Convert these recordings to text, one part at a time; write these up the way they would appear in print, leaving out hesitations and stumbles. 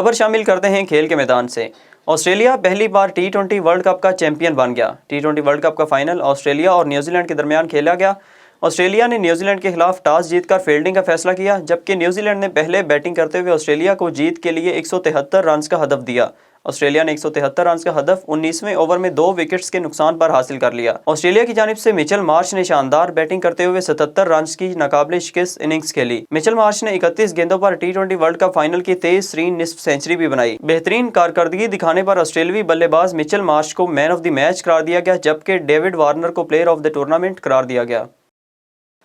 खबर शामिल करते हैं खेल के मैदान से। ऑस्ट्रेलिया पहली बार T20 वर्ल्ड कप का चैंपियन बन गया। T20 वर्ल्ड कप का फाइनल ऑस्ट्रेलिया और न्यूजीलैंड के दरमियान खेला गया। ऑस्ट्रेलिया ने न्यूजीलैंड के खिलाफ टॉस जीतकर फील्डिंग का फैसला किया, जबकि न्यूजीलैंड ने पहले बैटिंग करते हुए ऑस्ट्रेलिया को जीत के लिए 173 रन का हदफ दिया। ऑस्ट्रेलिया ने 173 रन का हदफ 19वें ओवर में 2 विकेट्स के नुकसान पर हासिल कर लिया। ऑस्ट्रेलिया की जानिब से मिचेल मार्श ने शानदार बैटिंग करते हुए 77 रन की नाकाबिले शिकस्त इनिंग्स खेली। मिचेल मार्श ने 31 गेंदों पर T20 वर्ल्ड कप फाइनल की तेज तरीन निस्फ सेंचुरी भी बनाई। बेहतरीन कारकर्दगी दिखाने पर ऑस्ट्रेलियावी बल्लेबाज मिचेल मार्श को मैन ऑफ द मैच करार दिया गया, जबकि डेविड वार्नर को प्लेयर ऑफ द टूर्नामेंट करार दिया गया।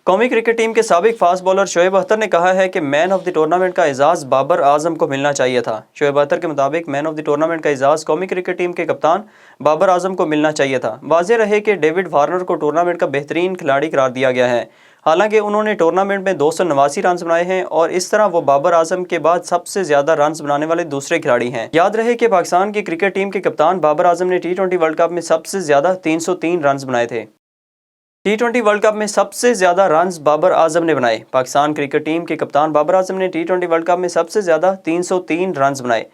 कौमी क्रिकेट टीम के साबिक फास्ट बॉलर शोएब अख्तर ने कहा है कि मैन ऑफ द टूर्नामेंट का एजाज़ बाबर आजम को मिलना चाहिए था। शोएब अख्तर के मुताबिक मैन ऑफ द टूर्नामेंट का एजाज़ कौमी क्रिकेट टीम के कप्तान बाबर आजम को मिलना चाहिए था। वाज़ेह रहे कि डेविड वार्नर को टूर्नामेंट का बेहतरीन खिलाड़ी करार दिया गया है। हालांकि उन्होंने टूर्नामेंट में 289 रन बनाए हैं और इस तरह वो बाबर आजम के बाद सबसे ज़्यादा रन बनाने वाले दूसरे खिलाड़ी हैं। याद रहे कि पाकिस्तान की क्रिकेट टीम के कप्तान बाबर आजम ने T20 वर्ल्ड कप में सबसे ज़्यादा 303 रन बनाए थे। T20 वर्ल्ड कप में सबसे ज़्यादा रन्स बाबर आजम ने बनाए। पाकिस्तान क्रिकेट टीम के कप्तान बाबर आजम ने T20 वर्ल्ड कप में सबसे ज़्यादा 303 रन्स बनाए।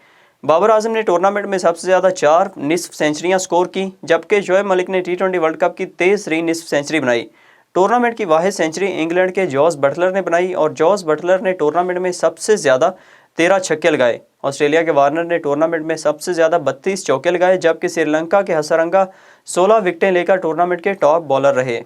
बाबर आजम ने टूर्नामेंट में सबसे ज़्यादा 4 निस्फ सेंचुरियाँ स्कोर की, जबकि शोएब मलिक ने T20 वर्ल्ड कप की तेज तरीन निस्फ सेंचुरी बनाई। टूर्नामेंट की वाहिद सेंचुरी इंग्लैंड के जॉस बटलर ने बनाई और जॉस बटलर ने टूर्नामेंट में सबसे ज़्यादा 13 छक्के लगाए। ऑस्ट्रेलिया के वार्नर ने टूर्नामेंट में सबसे ज़्यादा 32 चौके लगाए, जबकि श्रीलंका के हसरंगा 16 विकेटें लेकर टूर्नामेंट के टॉप बॉलर रहे।